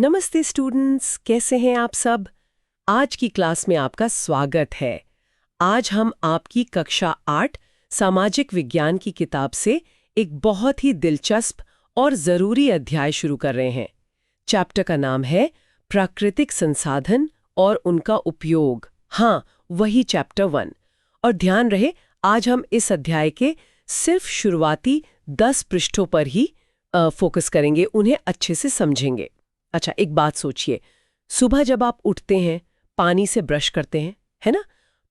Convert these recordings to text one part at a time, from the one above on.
नमस्ते स्टूडेंट्स, कैसे हैं आप सब। आज की क्लास में आपका स्वागत है। आज हम आपकी कक्षा 8 सामाजिक विज्ञान की किताब से एक बहुत ही दिलचस्प और ज़रूरी अध्याय शुरू कर रहे हैं। चैप्टर का नाम है प्राकृतिक संसाधन और उनका उपयोग। हाँ, वही चैप्टर 1। और ध्यान रहे, आज हम इस अध्याय के सिर्फ शुरुआती 10 पृष्ठों पर ही फोकस करेंगे, उन्हें अच्छे से समझेंगे। अच्छा, एक बात सोचिए, सुबह जब आप उठते हैं, पानी से ब्रश करते हैं, है ना?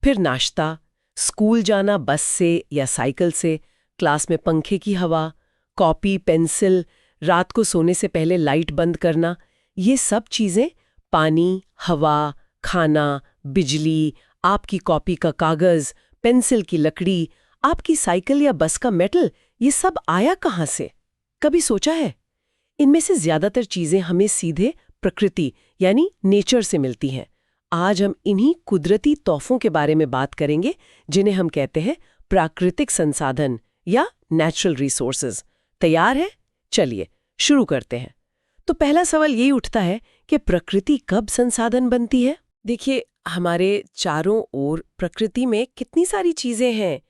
फिर नाश्ता, स्कूल जाना बस से या साइकिल से, क्लास में पंखे की हवा, कॉपी, पेंसिल, रात को सोने से पहले लाइट बंद करना, ये सब चीज़ें पानी, हवा, खाना, बिजली, आपकी कॉपी का कागज़, पेंसिल की लकड़ी, आपकी साइकिल या बस का मेटल, ये सब आया कहाँ से? कभी सोचा है? इनमें से ज्यादातर चीजें हमें सीधे प्रकृति यानी नेचर से मिलती हैं। आज हम इन्हीं कुदरती तोहफों के बारे में बात करेंगे, जिन्हें हम कहते हैं प्राकृतिक संसाधन या नेचुरल रिसोर्सेज। तैयार है? चलिए शुरू करते हैं। तो पहला सवाल यही उठता है कि प्रकृति कब संसाधन बनती है? देखिए, हमारे चारों ओर प्रकृति में कितनी सारी चीजें हैं।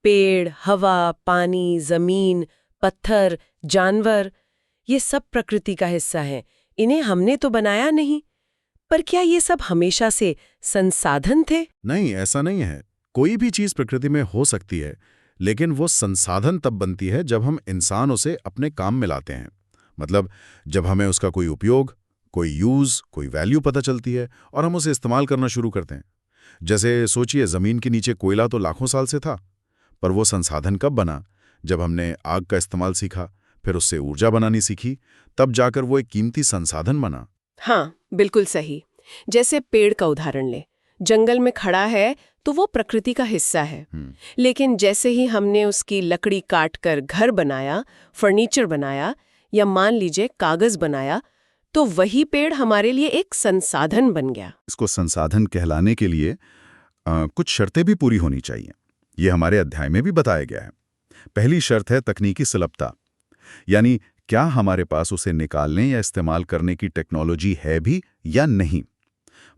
पेड़, हवा, पानी, जमीन, पत्थर, जानवर, ये सब प्रकृति का हिस्सा है। इन्हें हमने तो बनाया नहीं। पर क्या ये सब हमेशा से संसाधन थे? नहीं, ऐसा नहीं है। कोई भी चीज प्रकृति में हो सकती है, लेकिन वो संसाधन तब बनती है जब हम इंसान उसे अपने काम में लाते हैं। मतलब जब हमें उसका कोई उपयोग, कोई यूज, कोई वैल्यू पता चलती है और हम उसे इस्तेमाल करना शुरू करते हैं। जैसे सोचिए, जमीन के नीचे कोयला तो लाखों साल से था, पर वो संसाधन कब बना? जब हमने आग का इस्तेमाल सीखा, फिर उससे ऊर्जा बनानी सीखी, तब जाकर वो एक कीमती संसाधन बना। हाँ, बिल्कुल सही। जैसे पेड़ का उदाहरण ले, जंगल में खड़ा है तो वो प्रकृति का हिस्सा है। लेकिन जैसे ही हमने उसकी लकड़ी काटकर घर बनाया, फर्नीचर बनाया या मान लीजिए कागज बनाया, तो वही पेड़ हमारे लिए एक संसाधन बन गया। इसको संसाधन कहलाने के लिए कुछ शर्तें भी पूरी होनी चाहिए। ये हमारे अध्याय में भी बताया गया है। पहली शर्त है तकनीकी सुलभता, यानी क्या हमारे पास उसे निकालने या इस्तेमाल करने की टेक्नोलॉजी है भी या नहीं।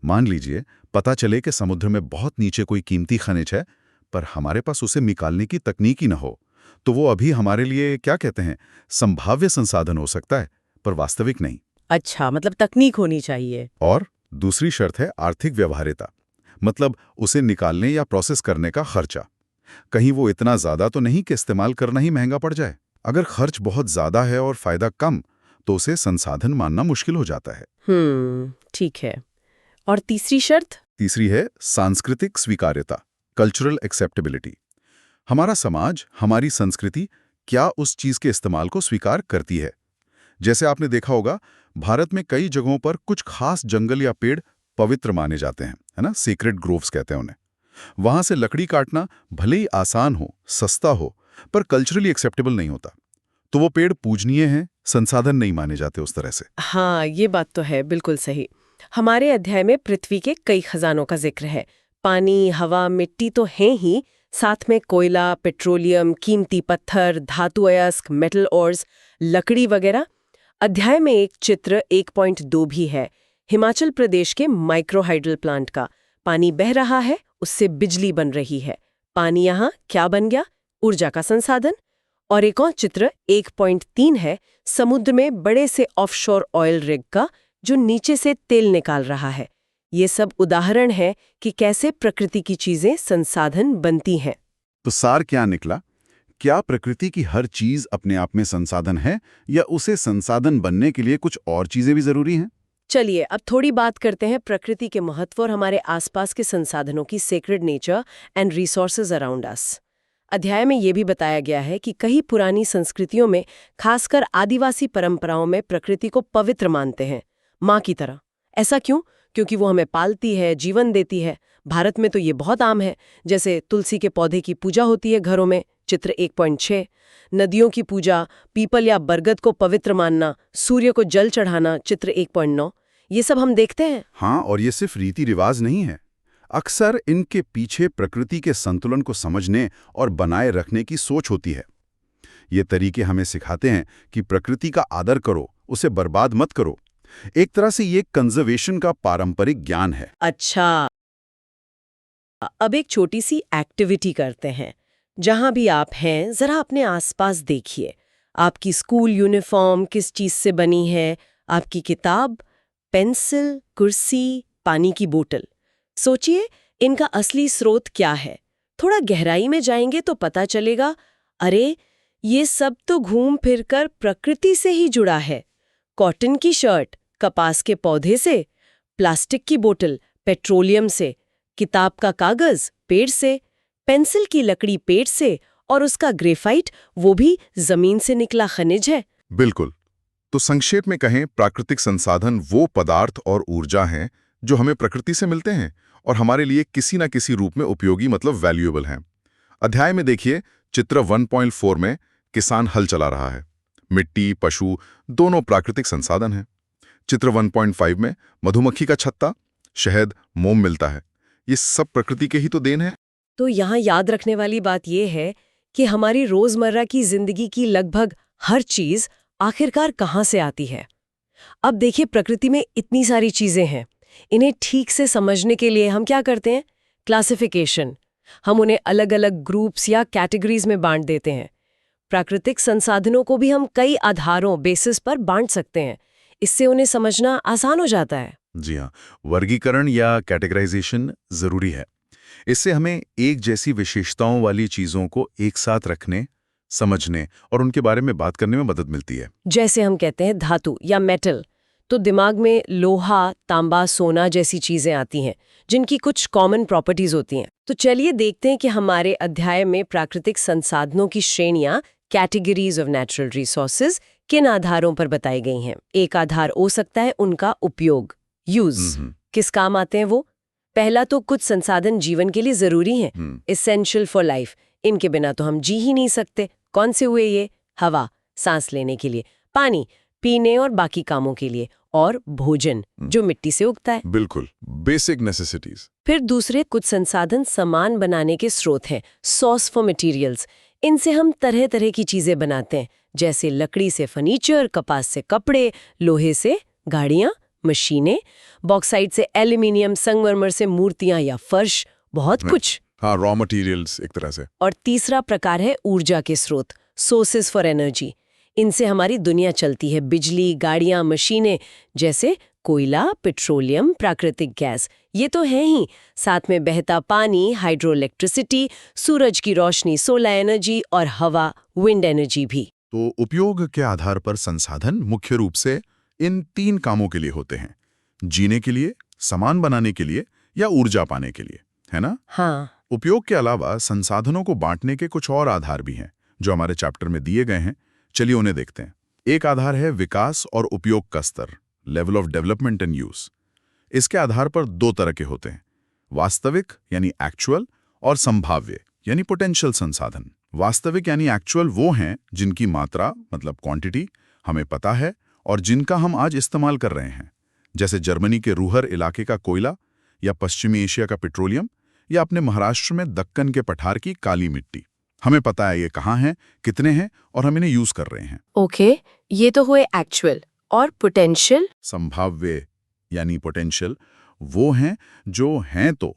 मान लीजिए पता चले कि समुद्र में बहुत नीचे कोई कीमती खनिज है, पर हमारे पास उसे निकालने की तकनीक ही न हो, तो वो अभी हमारे लिए क्या कहते हैं, संभाव्य संसाधन हो सकता है, पर वास्तविक नहीं। अच्छा, मतलब तकनीक होनी चाहिए। और दूसरी शर्त है आर्थिक व्यवहार्यता, मतलब उसे निकालने या प्रोसेस करने का खर्चा। कहीं वो इतना ज्यादा तो नहीं कि इस्तेमाल करना ही महंगा पड़ जाए। अगर खर्च बहुत ज्यादा है और फायदा कम, तो उसे संसाधन मानना मुश्किल हो जाता है। ठीक है। और तीसरी शर्त? तीसरी है सांस्कृतिक स्वीकार्यता, कल्चरल एक्सेप्टेबिलिटी। हमारा समाज, हमारी संस्कृति क्या उस चीज के इस्तेमाल को स्वीकार करती है? जैसे आपने देखा होगा, भारत में कई जगहों पर कुछ खास जंगल या पेड़ पवित्र माने जाते हैं, है ना, सीक्रेट ग्रोव्स कहते हैं उन्हें। वहां से लकड़ी काटना भले ही आसान हो, सस्ता हो, पर कल्चरली एक्सेप्टेबल नहीं होता। तो वो पेड़ पूजनीय हैं, संसाधन नहीं माने जाते उस तरह से। हाँ, ये बात तो है, बिल्कुल सही। हमारे अध्याय में पृथ्वी के कई खजानों का जिक्र है। पानी, हवा, मिट्टी तो हैं ही, साथ में कोयला, पेट्रोलियम, कीमती पत्थर, धातु अयस्क, मेटल ओर्स, लकड़ी वगैरह। अध्याय में एक चित्र 1.2 भी है, हिमाचल प्रदेश के माइक्रोहाइडल प्लांट का। पानी बह रहा है, उससे बिजली बन रही है। पानी यहाँ क्या बन गया? ऊर्जा का संसाधन। और एक और चित्र 1.3 है, समुद्र में बड़े से ऑफशोर ऑयल रिग का, जो नीचे से तेल निकाल रहा है। ये सब उदाहरण है कि कैसे प्रकृति की चीजें संसाधन बनती हैं। तो सार क्या निकला? क्या प्रकृति की हर चीज अपने आप में संसाधन है, या उसे संसाधन बनने के लिए कुछ और चीजें भी जरूरी हैं? चलिए अब थोड़ी बात करते हैं प्रकृति के महत्व और हमारे आसपास के संसाधनों की, sacred nature and resources around us. अध्याय में ये भी बताया गया है कि कई पुरानी संस्कृतियों में, खासकर आदिवासी परंपराओं में, प्रकृति को पवित्र मानते हैं, माँ की तरह। ऐसा क्यों? क्योंकि वो हमें पालती है, जीवन देती है। भारत में तो ये बहुत आम है, जैसे तुलसी के पौधे की पूजा होती है घरों में, चित्र 1.6। नदियों की पूजा, पीपल या बरगद को पवित्र मानना, सूर्य को जल चढ़ाना, चित्र 1.9। ये सब हम देखते हैं। हाँ, और ये सिर्फ रीति रिवाज नहीं है। अक्सर इनके पीछे प्रकृति के संतुलन को समझने और बनाए रखने की सोच होती है। ये तरीके हमें सिखाते हैं कि प्रकृति का आदर करो, उसे बर्बाद मत करो। एक तरह से ये कंजर्वेशन का पारंपरिक ज्ञान है। अच्छा, अब एक छोटी सी एक्टिविटी करते हैं। जहां भी आप हैं, जरा अपने आसपास देखिए। आपकी स्कूल यूनिफॉर्म किस चीज से बनी है? आपकी किताब, पेंसिल, कुर्सी, पानी की बोतल। सोचिए, इनका असली स्रोत क्या है? थोड़ा गहराई में जाएंगे तो पता चलेगा, अरे ये सब तो घूम फिरकर प्रकृति से ही जुड़ा है। कॉटन की शर्ट कपास के पौधे से, प्लास्टिक की बोतल पेट्रोलियम से, किताब का कागज पेड़ से, पेंसिल की लकड़ी पेड़ से, और उसका ग्रेफाइट वो भी जमीन से निकला खनिज है। बिल्कुल। तो संक्षेप में कहें, प्राकृतिक संसाधन वो पदार्थ और ऊर्जा हैं जो हमें प्रकृति से मिलते हैं और हमारे लिए किसी न किसी रूप में उपयोगी मतलब वैल्यूएबल हैं। अध्याय में देखिए, चित्र 1.4 में किसान हल चला रहा है। मिट्टी, पशु दोनों प्राकृतिक संसाधन हैं। चित्र 1.5 में मधुमक्खी का छत्ता, शहद, मोम मिलता है। ये सब प्रकृति के ही तो देन है। तो यहाँ याद रखने वाली बात यह है कि हमारी रोजमर्रा की जिंदगी की लगभग हर चीज आखिरकार कहाँ से आती है। अब देखिए, प्रकृति में इतनी सारी चीजें हैं। इन्हें ठीक से समझने के लिए हम क्या करते हैं? क्लासिफिकेशन। हम उन्हें अलग अलग ग्रुप्स या कैटेगरीज में बांट देते हैं। प्राकृतिक संसाधनों को भी हम कई आधारों बेसिस पर बांट सकते हैं। इससे उन्हें समझना आसान हो जाता है। जी हाँ, वर्गीकरण या कैटेगराइजेशन जरूरी है। इससे हमें एक जैसी विशेषताओं वाली चीजों को एक साथ रखने, समझने और उनके बारे में बात करने में मदद मिलती है। जैसे हम कहते हैं धातु या मेटल, तो दिमाग में लोहा, तांबा, सोना जैसी चीजें आती हैं जिनकी कुछ कॉमन प्रॉपर्टीज होती हैं। तो चलिए देखते हैं कि हमारे अध्याय में प्राकृतिक संसाधनों की श्रेणियां, कैटेगरीज ऑफ नेचुरल रिसोर्सेज, किन आधारों पर बताई गई हैं। एक आधार हो सकता है उनका उपयोग, यूज, किस काम आते हैं वो। पहला तो कुछ संसाधन जीवन के लिए जरूरी हैं, एसेंशियल फॉर लाइफ। इनके बिना तो हम जी ही नहीं सकते। कौन से हुए ये? हवा, सांस लेने के लिए, पानी, पीने और बाकी कामों के लिए, और भोजन जो मिट्टी से उगता है। बिल्कुल, बेसिक नेसेसिटीज। फिर दूसरे कुछ संसाधन सामान बनाने के स्रोत हैं, सोर्स फॉर मटेरियल्स। इनसे हम तरह तरह की चीजें बनाते हैं, जैसे लकड़ी से फर्नीचर, कपास से कपड़े, लोहे से गाड़ियां, मशीनें, बॉक्साइट से एल्यूमिनियम, संगमरमर से मूर्तियां या फर्श, बहुत कुछ। हाँ, रॉ मटेरियल्स एक तरह से। और तीसरा प्रकार है ऊर्जा के स्रोत, सोर्सेज फॉर एनर्जी। इनसे हमारी दुनिया चलती है, बिजली, गाड़ियां, मशीनें, जैसे कोयला, पेट्रोलियम, प्राकृतिक गैस, ये तो है ही। साथ में बहता पानी, हाइड्रो इलेक्ट्रिसिटी, सूरज की रोशनी, सोलर एनर्जी, और हवा, विंड एनर्जी भी। तो उपयोग के आधार पर संसाधन मुख्य रूप से इन 3 कामों के लिए होते हैं: जीने के लिए, सामान बनाने के लिए या ऊर्जा पाने के लिए, है ना? हाँ। उपयोग के अलावा संसाधनों को बांटने के कुछ और आधार भी हैं जो हमारे चैप्टर में दिए गए हैं। चलिए उन्हें देखते हैं। एक आधार है विकास और उपयोग का स्तर, level of development and use. इसके आधार पर 2 तरह के होते हैं, वास्तविक यानी एक्चुअल और संभाव्य यानी पोटेंशियल संसाधन। वास्तविक यानी एक्चुअल वो हैं जिनकी मात्रा मतलब क्वांटिटी हमें पता है और जिनका हम आज इस्तेमाल कर रहे हैं, जैसे जर्मनी के रूहर इलाके का कोयला या पश्चिमी एशिया का पेट्रोलियम या अपने महाराष्ट्र में दक्कन के पठार की काली मिट्टी। हमें पता है ये कहाँ हैं, कितने हैं और हम इन्हें यूज कर रहे हैं। ओके, ये तो हुए एक्चुअल। और पोटेंशियल? संभाव्य यानी पोटेंशियल वो हैं जो हैं तो,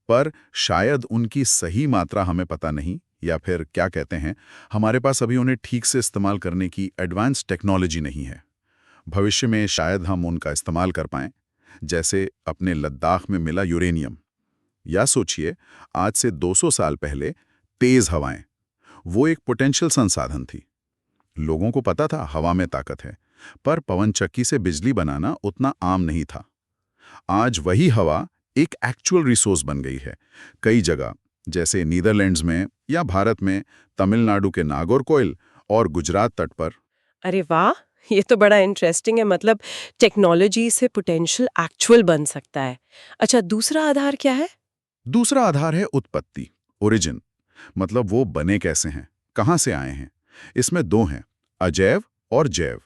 पर शायद उनकी सही मात्रा हमें पता नहीं, या फिर क्या कहते हैं, हमारे पास अभी उन्हें ठीक से इस्तेमाल करने की एडवांस टेक्नोलॉजी नहीं है। भविष्य में शायद हम उनका इस्तेमाल कर पाएं, जैसे अपने लद्दाख में मिला यूरेनियम। या सोचिए, आज से 200 साल पहले तेज हवाएं, वो एक पोटेंशियल संसाधन थी। लोगों को पता था हवा में ताकत है, पर पवन चक्की से बिजली बनाना उतना आम नहीं था। आज वही हवा एक एक्चुअल रिसोर्स बन गई है। कई जगह, जैसे नीदरलैंड्स में या भारत में तमिलनाडु के नागौरकोइल और गुजरात तट पर। अरे वाह, ये तो बड़ा इंटरेस्टिंग है। मतलब टेक्नोलॉजी से पोटेंशियल एक्चुअल बन सकता है। अच्छा, दूसरा आधार क्या है? दूसरा आधार है उत्पत्ति, ओरिजिन, मतलब वो बने कैसे हैं, कहाँ से आए हैं। इसमें 2 हैं, अजैव और जैव।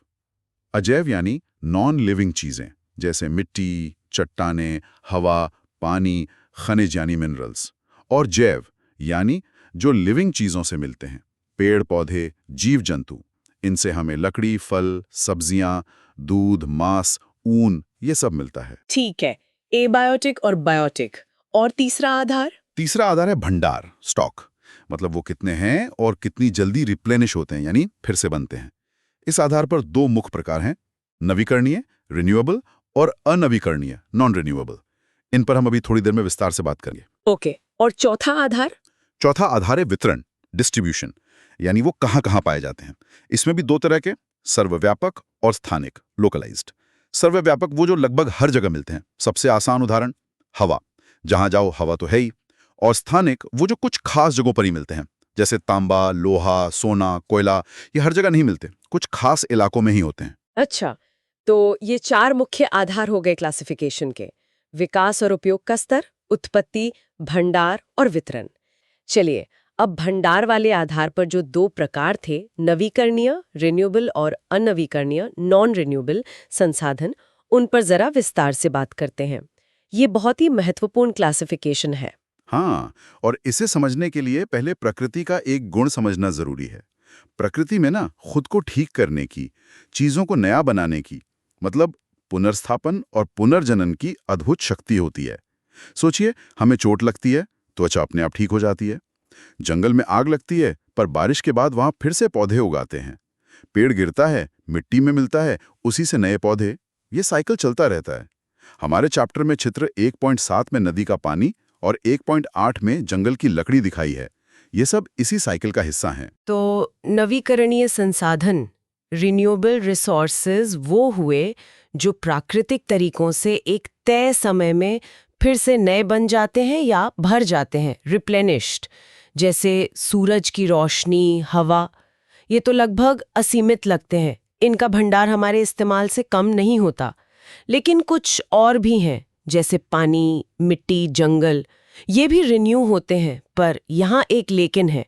अजैव यानी नॉन लिविंग चीजें, जैसे मिट्टी, चट्टानें, हवा, पानी, खनिज यानी मिनरल्स। और जैव यानी जो लिविंग चीजों से मिलते हैं, पेड़ पौधे, जीव जंतु। इनसे हमें लकड़ी, फल, सब्जियां, दूध, मांस ऊन, ये सब मिलता है। ठीक है, एबायोटिक और बायोटिक। और तीसरा आधार? तीसरा आधार है भंडार, स्टॉक। मतलब वो कितने हैं और कितनी जल्दी रिप्लेनिश होते हैं, यानी फिर से बनते हैं। इस आधार पर दो मुख्य प्रकार हैं, नवीकरणीय, रिन्यूएबल, और अनवीकरणीय, नॉन रिन्यूएबल। इन पर हम अभी थोड़ी देर में विस्तार से बात करेंगे। ओके, और चौथा आधार? चौथा आधार है वितरण, डिस्ट्रीब्यूशन, यानी वो कहाँ पाए जाते हैं। इसमें भी दो तरह के, सर्वव्यापक और स्थानिक, लोकलाइज्ड। सर्वव्यापक वो जो लगभग हर जगह मिलते हैं। सबसे आसान उदाहरण हवा, जहां जाओ हवा तो है ही। और स्थानिक वो जो कुछ खास जगहों पर ही मिलते हैं, जैसे तांबा, लोहा, सोना, कोयला। ये हर जगह नहीं मिलते, कुछ खास इलाकों में ही होते हैं। अच्छा, तो ये 4 मुख्य आधार हो गए क्लासिफिकेशन के: विकास और उपयोग का स्तर, उत्पत्ति, भंडार और वितरण। चलिए, अब भंडार वाले आधार पर जो 2 प्रकार थे, नवीकरणीय रिन्यूएबल और अनवीकरणीय नॉन रिन्यूएबल संसाधन, उन पर जरा विस्तार से बात करते हैं। ये बहुत ही महत्वपूर्ण क्लासिफिकेशन है। हाँ, और इसे समझने के लिए पहले प्रकृति का एक गुण समझना जरूरी है। प्रकृति में ना खुद को ठीक करने की, चीजों को नया बनाने की, मतलब पुनर्स्थापन और पुनर्जनन की अद्भुत शक्ति होती है। सोचिए, हमें चोट लगती है, त्वचा अपने आप ठीक हो जाती है। जंगल में आग लगती है, पर बारिश के बाद वहां फिर से पौधे उगाते हैं। पेड़ गिरता है, मिट्टी में मिलता है, उसी से नए पौधे। ये साइकिल चलता रहता है। हमारे चैप्टर में चित्र 1.7 में नदी का पानी और 1.8 में जंगल की लकड़ी दिखाई है। ये सब इसी साइकिल का हिस्सा हैं। तो नवीकरणीय संसाधन, रिन्यूएबल रिसोर्सेज, वो हुए जो प्राकृतिक तरीकों से एक तय समय में फिर से नए बन जाते हैं या भर जाते हैं, रिप्लेनिश्ड। जैसे सूरज की रोशनी, हवा, ये तो लगभग असीमित लगते हैं। इनका भंडार हमारे इस्तेमाल से कम नहीं होता। लेकिन कुछ और भी हैं, जैसे पानी, मिट्टी, जंगल, ये भी रिन्यू होते हैं। पर यहाँ एक लेकिन है,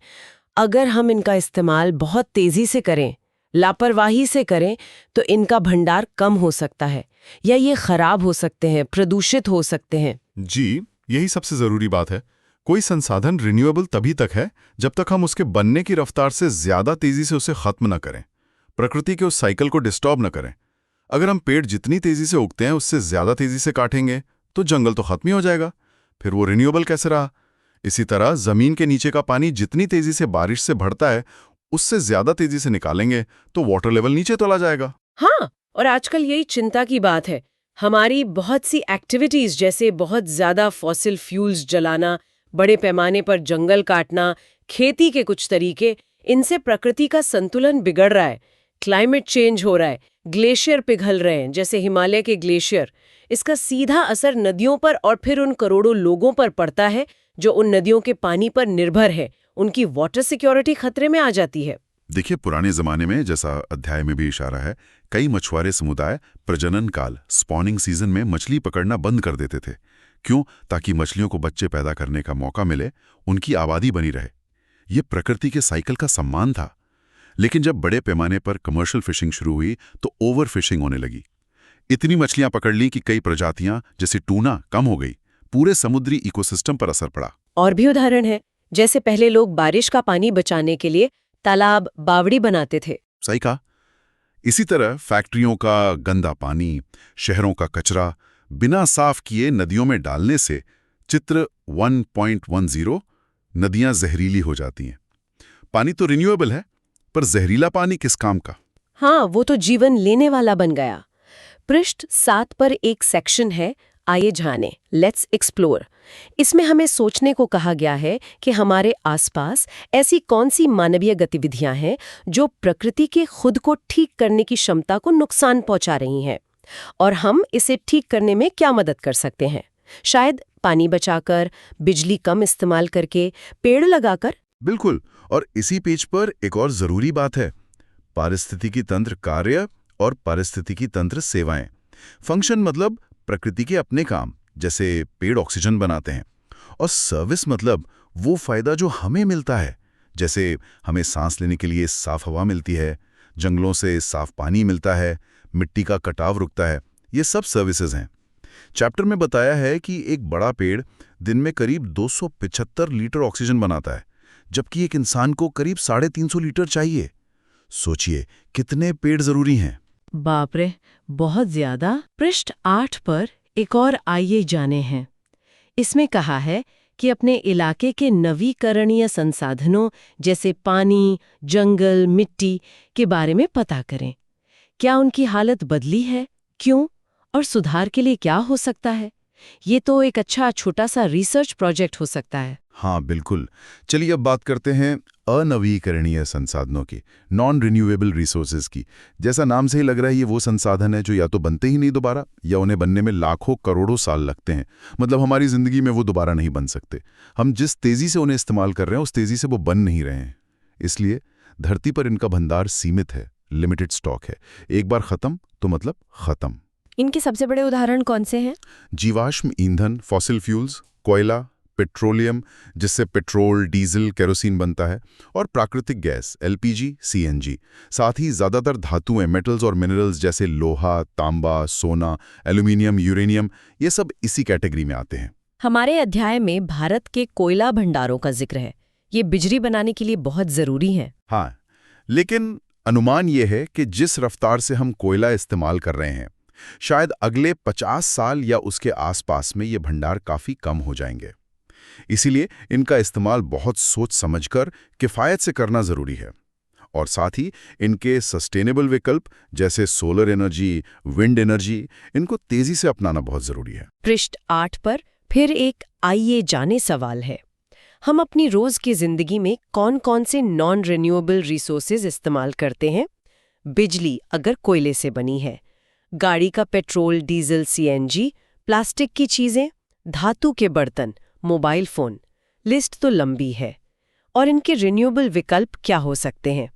अगर हम इनका इस्तेमाल बहुत तेजी से करें, लापरवाही से करें, तो इनका भंडार कम हो सकता है या ये खराब हो सकते हैं, प्रदूषित हो सकते हैं। जी, यही सबसे जरूरी बात है। कोई संसाधन रिन्यूएबल तभी तक है जब तक हम उसके बनने की रफ्तार से ज्यादा तेजी से उसे खत्म न करें, प्रकृति के उस साइकिल को डिस्टर्ब न करें। अगर हम पेड़ जितनी तेजी से उगते हैं उससे ज्यादा तेजी से काटेंगे तो जंगल तो खत्म ही हो जाएगा, फिर वो रिन्यूएबल कैसे रहा? इसी तरह जमीन के नीचे का पानी जितनी तेजी से बारिश से बढ़ता है उससे ज्यादा तेजी से निकालेंगे तो वाटर लेवल नीचे चला जाएगा। हाँ, और आजकल यही चिंता की बात है। हमारी बहुत सी एक्टिविटीज, जैसे बहुत ज्यादा फॉसिल फ्यूल्स जलाना, बड़े पैमाने पर जंगल काटना, खेती के कुछ तरीके, इनसे प्रकृति का संतुलन बिगड़ रहा है। क्लाइमेट चेंज हो रहा है, ग्लेशियर पिघल रहे हैं, जैसे हिमालय के ग्लेशियर। इसका सीधा असर नदियों पर और फिर उन करोड़ों लोगों पर पड़ता है जो उन नदियों के पानी पर निर्भर है। उनकी वाटर सिक्योरिटी खतरे में आ जाती है। देखिए, पुराने जमाने में, जैसा अध्याय में भी इशारा है, कई मछुआरे समुदाय प्रजनन काल, स्पॉनिंग सीजन में मछली पकड़ना बंद कर देते थे। क्यों? ताकि मछलियों को बच्चे पैदा करने का मौका मिले, उनकी आबादी बनी रहे। ये प्रकृति के साइकिल का सम्मान था। लेकिन जब बड़े पैमाने पर कमर्शियल फिशिंग शुरू हुई तो ओवर फिशिंग होने लगी। इतनी मछलियां पकड़ ली कि कई प्रजातियां, जैसे टूना, कम हो गई। पूरे समुद्री इकोसिस्टम पर असर पड़ा। और भी उदाहरण है, जैसे पहले लोग बारिश का पानी बचाने के लिए तालाब, बावड़ी बनाते थे। सही कहा। इसी तरह फैक्ट्रियों का गंदा पानी, शहरों का कचरा बिना साफ किए नदियों में डालने से, चित्र 1.10, नदियां जहरीली हो जाती हैं। पानी तो रिन्यूएबल है, पर जहरीला पानी किस काम का? हाँ, वो तो जीवन लेने वाला बन गया। पृष्ठ 7 पर एक सेक्शन है, आइए जाने, लेट्स एक्सप्लोर। इसमें हमें सोचने को कहा गया है कि हमारे आसपास ऐसी कौन सी मानवीय गतिविधियां हैं जो प्रकृति के खुद को ठीक करने की क्षमता को नुकसान पहुंचा रही हैं, और हम इसे ठीक करने में क्या मदद कर सकते हैं। शायद पानी बचाकर, बिजली कम इस्तेमाल करके, पेड़ लगाकर। बिल्कुल। और इसी पेज पर एक और जरूरी बात है, पारिस्थितिकी तंत्र कार्य और पारिस्थितिकी तंत्र सेवाएं। फंक्शन मतलब प्रकृति के अपने काम, जैसे पेड़ ऑक्सीजन बनाते हैं, और सर्विस मतलब वो फायदा जो हमें मिलता है, जैसे हमें सांस लेने के लिए साफ हवा मिलती है, जंगलों से साफ पानी मिलता है, मिट्टी का कटाव रुकता है। ये सब सर्विसेज हैं। चैप्टर में बताया है कि एक बड़ा पेड़ दिन में करीब 275 लीटर ऑक्सीजन बनाता है, जबकि एक इंसान को करीब 350 लीटर चाहिए। सोचिए कितने पेड़ जरूरी हैं। बाप रे, बहुत ज्यादा। पृष्ठ 8 पर एक और आइए जाने हैं। इसमें कहा है कि अपने इलाके के नवीकरणीय संसाधनों जैसे पानी, जंगल, मिट्टी के बारे में पता करें। क्या उनकी हालत बदली है, क्यों, और सुधार के लिए क्या हो सकता है? ये तो एक अच्छा छोटा सा रिसर्च प्रोजेक्ट हो सकता है। हाँ बिल्कुल। चलिए अब बात करते हैं अनवीकरणीय संसाधनों की, नॉन रिन्यूएबल रिसोर्सेज की। जैसा नाम से ही लग रहा है, ये वो संसाधन है जो या तो बनते ही नहीं दोबारा, या उन्हें बनने में लाखों करोड़ों साल लगते हैं। मतलब हमारी जिंदगी में वो दोबारा नहीं बन सकते। हम जिस तेजी से उन्हें इस्तेमाल कर रहे हैं, उस तेजी से वो बन नहीं रहे हैं। इसलिए धरती पर इनका भंडार सीमित है, लिमिटेड स्टॉक है। एक बार खत्म तो मतलब खत्म। इनके सबसे बड़े उदाहरण कौन से हैं? जीवाश्म ईंधन, फॉसिल फ्यूल्स, कोयला, पेट्रोलियम जिससे पेट्रोल, डीजल, केरोसिन बनता है, और प्राकृतिक गैस एलपीजी, सीएनजी। साथ ही ज्यादातर धातुएं, मेटल्स और मिनरल्स जैसे लोहा, तांबा, सोना, एल्यूमिनियम, यूरेनियम, ये सब इसी कैटेगरी में आते हैं। हमारे अध्याय में भारत के कोयला भंडारों का जिक्र है। ये बिजली बनाने के लिए बहुत जरूरी है। हाँ, लेकिन अनुमान ये है कि जिस रफ्तार से हम कोयला इस्तेमाल कर रहे हैं, शायद अगले 50 साल या उसके आसपास में ये भंडार काफी कम हो जाएंगे। इसीलिए इनका इस्तेमाल बहुत सोच समझकर किफायत से करना जरूरी है। और साथ ही इनके सस्टेनेबल विकल्प जैसे सोलर एनर्जी, विंड एनर्जी, इनको तेजी से अपनाना बहुत जरूरी है। पृष्ठ 8 पर फिर एक आइए जाने सवाल है। हम अपनी रोज की जिंदगी में कौन कौन से नॉन रिन्यूएबल रिसोर्सेज इस्तेमाल करते हैं? बिजली अगर कोयले से बनी है, गाड़ी का पेट्रोल, डीजल, सीएनजी, प्लास्टिक की चीजें, धातु के बर्तन, मोबाइल फोन। लिस्ट तो लंबी है। और इनके रिन्यूएबल विकल्प क्या हो सकते हैं?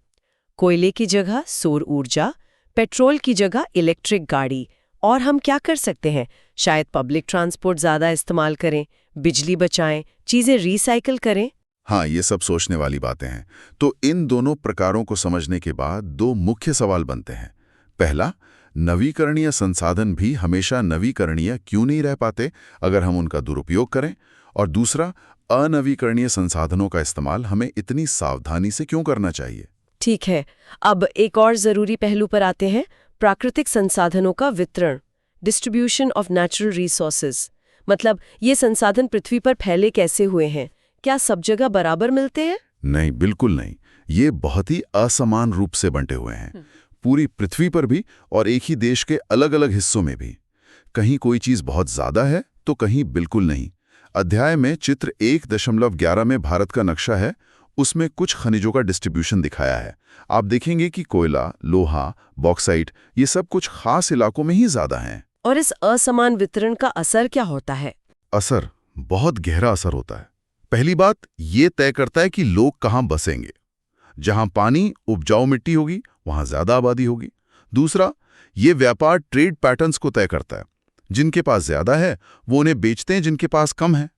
कोयले की जगह सौर ऊर्जा, पेट्रोल की जगह इलेक्ट्रिक गाड़ी। और हम क्या कर सकते हैं? शायद पब्लिक ट्रांसपोर्ट ज़्यादा इस्तेमाल करें, बिजली बचाएं, चीज़ें रिसाइकिल करें। हाँ, ये सब सोचने वाली बातें हैं। तो इन दोनों प्रकारों को समझने के बाद दो मुख्य सवाल बनते हैं। पहला, नवीकरणीय संसाधन भी हमेशा नवीकरणीय क्यों नहीं रह पाते अगर हम उनका दुरुपयोग करें? और दूसरा, अनवीकरणीय संसाधनों का इस्तेमाल हमें इतनी सावधानी से क्यों करना चाहिए? ठीक है, अब एक और ज़रूरी पहलू पर आते हैं, प्राकृतिक संसाधनों का वितरण, डिस्ट्रीब्यूशन ऑफ नेचुरल रिसोर्सेज। मतलब ये संसाधन पृथ्वी पर फैले कैसे हुए हैं? क्या सब जगह बराबर मिलते हैं? नहीं, बिल्कुल नहीं। ये बहुत ही असमान रूप से बंटे हुए हैं, पूरी पृथ्वी पर भी और एक ही देश के अलग अलग हिस्सों में भी। कहीं कोई चीज बहुत ज्यादा है तो कहीं बिल्कुल नहीं। अध्याय में चित्र 1.11 में भारत का नक्शा है, उसमें कुछ खनिजों का डिस्ट्रीब्यूशन दिखाया है। आप देखेंगे कि कोयला, लोहा, बॉक्साइट, ये सब कुछ खास इलाकों में ही ज्यादा हैं। और इस असमान वितरण का असर क्या होता है? असर बहुत गहरा असर होता है। पहली बात, ये तय करता है कि लोग कहाँ बसेंगे। जहां पानी, उपजाऊ मिट्टी होगी, वहां ज्यादा आबादी होगी। दूसरा, ये व्यापार ट्रेड पैटर्न्स को तय करता है। जिनके पास ज्यादा है वो उन्हें बेचते हैं, जिनके पास कम है।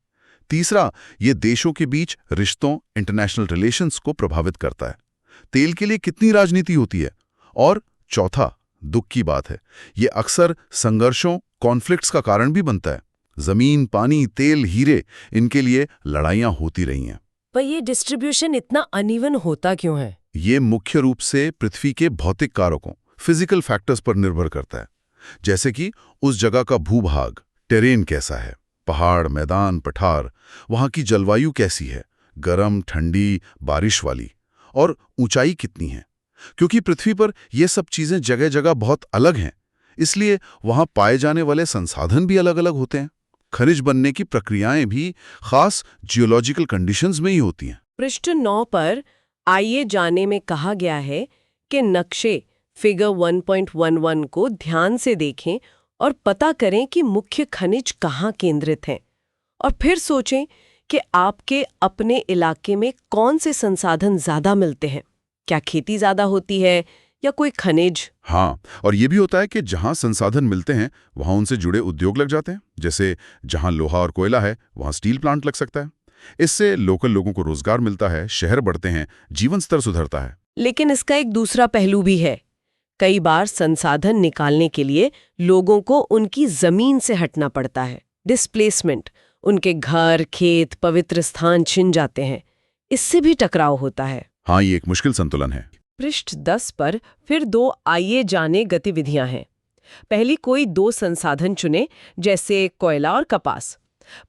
तीसरा, ये देशों के बीच रिश्तों, इंटरनेशनल रिलेशंस को प्रभावित करता है। तेल के लिए कितनी राजनीति होती है। और चौथा, दुख की बात है, ये अक्सर संघर्षों, कॉन्फ्लिक्ट्स का कारण भी बनता है। जमीन, पानी, तेल, हीरे, इनके लिए लड़ाइयां होती रही हैं। पर ये डिस्ट्रीब्यूशन इतना अनइवन होता क्यों है? ये मुख्य रूप से पृथ्वी के भौतिक कारकों, फिजिकल फैक्टर्स पर निर्भर करता है। जैसे कि उस जगह का भूभाग, टेरेन कैसा है, पहाड़, मैदान, पठार, वहां की जलवायु कैसी है, गर्म, ठंडी, बारिश वाली, और ऊंचाई कितनी है। क्योंकि पृथ्वी पर ये सब चीजें जगह जगह बहुत अलग हैं, इसलिए वहां पाए जाने वाले संसाधन भी अलग अलग होते हैं। खनिज बनने की प्रक्रियाएं भी खास जियोलॉजिकल कंडीशंस में ही होती हैं। पृष्ठ 9 पर आइए जाने में कहा गया है कि नक्शे फिगर 1.11 को ध्यान से देखें और पता करें कि मुख्य खनिज कहाँ केंद्रित हैं, और फिर सोचें कि आपके अपने इलाके में कौन से संसाधन ज्यादा मिलते हैं। क्या खेती ज्यादा होती है या कोई खनिज? हाँ, और ये भी होता है कि जहां संसाधन मिलते हैं वहां उनसे जुड़े उद्योग लग जाते हैं। जैसे जहां लोहा और कोयला है वहां स्टील प्लांट लग सकता है। इससे लोकल लोगों को रोजगार मिलता है, शहर बढ़ते हैं, जीवन स्तर सुधरता है। लेकिन इसका एक दूसरा पहलू भी है। कई बार संसाधन निकालने के लिए लोगों को उनकी जमीन से हटना पड़ता है। डिस्प्लेसमेंट, उनके घर, खेत, पवित्र स्थान छिन जाते हैं। इससे भी टकराव होता है। हाँ, ये एक मुश्किल संतुलन है। पृष्ठ 10 पर फिर 2 आइए जाने गतिविधियां हैं। पहली, कोई 2 संसाधन चुने, जैसे कोयला और कपास।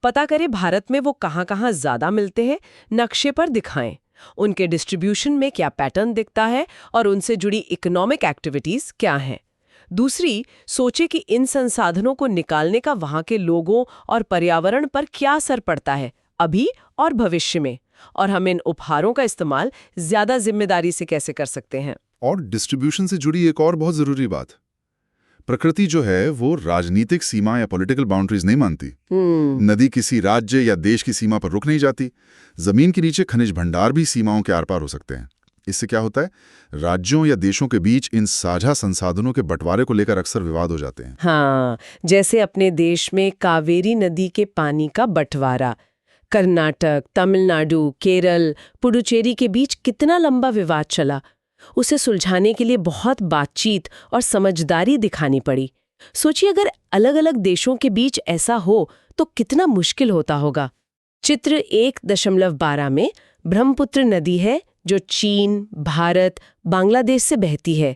पता करें भारत में वो कहाँ-कहाँ ज्यादा मिलते हैं, नक्शे पर दिखाएं। उनके डिस्ट्रीब्यूशन में क्या पैटर्न दिखता है और उनसे जुड़ी इकोनॉमिक एक्टिविटीज क्या हैं। दूसरी, सोचे कि इन संसाधनों को निकालने का वहां के लोगों और पर्यावरण पर क्या असर पड़ता है अभी और भविष्य में, और हम इन उपहारों का इस्तेमाल ज्यादा जिम्मेदारी से कैसे कर सकते हैं। और डिस्ट्रीब्यूशन से जुड़ी एक और बहुत जरूरी बात, प्रकृति जो है वो राजनीतिक सीमा या पॉलिटिकल बाउंड्रीज नहीं मानती। नदी किसी राज्य या देश की सीमा पर रुक नहीं जाती। जमीन के नीचे खनिज भंडार भी सीमाओं के आर पार हो सकते हैं। इससे क्या होता है, राज्यों या देशों के बीच इन साझा संसाधनों के बंटवारे को लेकर अक्सर विवाद हो जाते हैं। हाँ, जैसे अपने देश में कावेरी नदी के पानी का बंटवारा। कर्नाटक, तमिलनाडु, केरल, पुडुचेरी के बीच कितना लंबा विवाद चला। उसे सुलझाने के लिए बहुत बातचीत और समझदारी दिखानी पड़ी। सोचिए अगर अलग-अलग देशों के बीच ऐसा हो तो कितना मुश्किल होता होगा। चित्र 1.12 में ब्रह्मपुत्र नदी है जो चीन, भारत, बांग्लादेश से बहती है।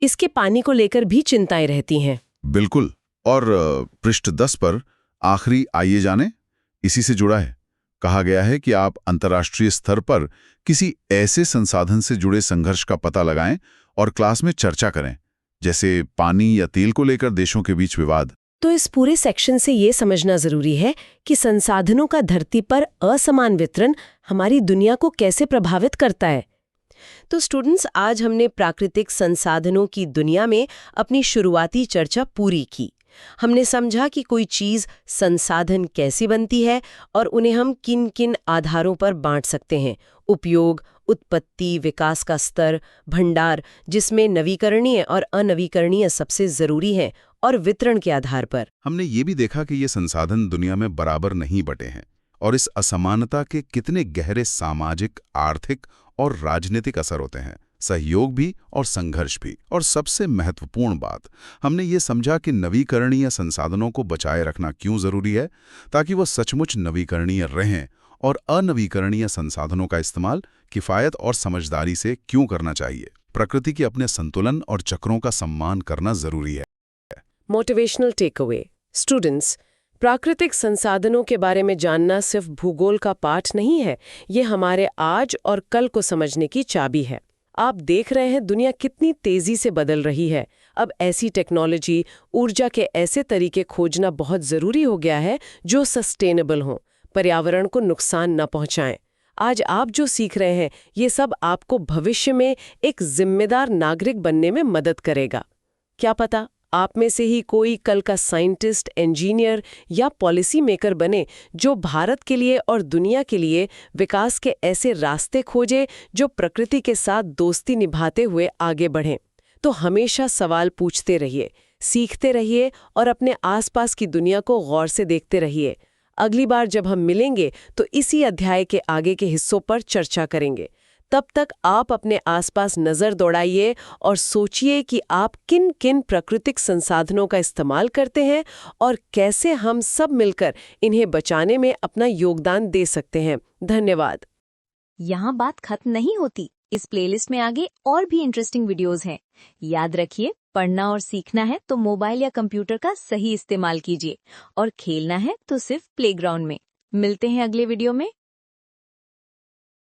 इसके पानी को लेकर भी चिंताएं रहती हैं। बिल्कुल। और पृष्ठ 10 पर आखिरी आइए जाने इसी से जुड़ा है। कहा गया है कि आप अंतर्राष्ट्रीय स्तर पर किसी ऐसे संसाधन से जुड़े संघर्ष का पता लगाएं और क्लास में चर्चा करें, जैसे पानी या तेल को लेकर देशों के बीच विवाद। तो इस पूरे सेक्शन से ये समझना जरूरी है कि संसाधनों का धरती पर असमान वितरण हमारी दुनिया को कैसे प्रभावित करता है। तो स्टूडेंट्स, आज हमने प्राकृतिक संसाधनों की दुनिया में अपनी शुरुआती चर्चा पूरी की। हमने समझा कि कोई चीज संसाधन कैसी बनती है और उन्हें हम किन किन आधारों पर बांट सकते हैं। उपयोग, उत्पत्ति, विकास का स्तर, भंडार जिसमें नवीकरणीय और अनवीकरणीय सबसे जरूरी है, और वितरण के आधार पर। हमने ये भी देखा कि ये संसाधन दुनिया में बराबर नहीं बटे हैं और इस असमानता के कितने गहरे सामाजिक, आर्थिक और राजनीतिक असर होते हैं, सहयोग भी और संघर्ष भी। और सबसे महत्वपूर्ण बात, हमने ये समझा कि नवीकरणीय संसाधनों को बचाए रखना क्यों जरूरी है, ताकि वो सचमुच नवीकरणीय रहें, और अनवीकरणीय संसाधनों का इस्तेमाल किफायत और समझदारी से क्यों करना चाहिए। प्रकृति के अपने संतुलन और चक्रों का सम्मान करना जरूरी है। Motivational takeaway. स्टूडेंट्स, प्राकृतिक संसाधनों के बारे में जानना सिर्फ भूगोल का पाठ नहीं है, ये हमारे आज और कल को समझने की चाबी है। आप देख रहे हैं दुनिया कितनी तेजी से बदल रही है। अब ऐसी टेक्नोलॉजी, ऊर्जा के ऐसे तरीके खोजना बहुत जरूरी हो गया है जो सस्टेनेबल हों, पर्यावरण को नुकसान न पहुंचाएं। आज आप जो सीख रहे हैं, ये सब आपको भविष्य में एक जिम्मेदार नागरिक बनने में मदद करेगा। क्या पता आप में से ही कोई कल का साइंटिस्ट, इंजीनियर या पॉलिसी मेकर बने जो भारत के लिए और दुनिया के लिए विकास के ऐसे रास्ते खोजे जो प्रकृति के साथ दोस्ती निभाते हुए आगे बढ़ें। तो हमेशा सवाल पूछते रहिए, सीखते रहिए और अपने आसपास की दुनिया को गौर से देखते रहिए। अगली बार जब हम मिलेंगे तो इसी अध्याय के आगे के हिस्सों पर चर्चा करेंगे। तब तक आप अपने आसपास नजर दौड़ाइए और सोचिए कि आप किन किन प्राकृतिक संसाधनों का इस्तेमाल करते हैं और कैसे हम सब मिलकर इन्हें बचाने में अपना योगदान दे सकते हैं। धन्यवाद। यहाँ बात खत्म नहीं होती। इस प्लेलिस्ट में आगे और भी इंटरेस्टिंग वीडियोस हैं। याद रखिए, पढ़ना और सीखना है तो मोबाइल या कंप्यूटर का सही इस्तेमाल कीजिए, और खेलना है तो सिर्फ प्लेग्राउंड में। मिलते हैं अगले वीडियो में।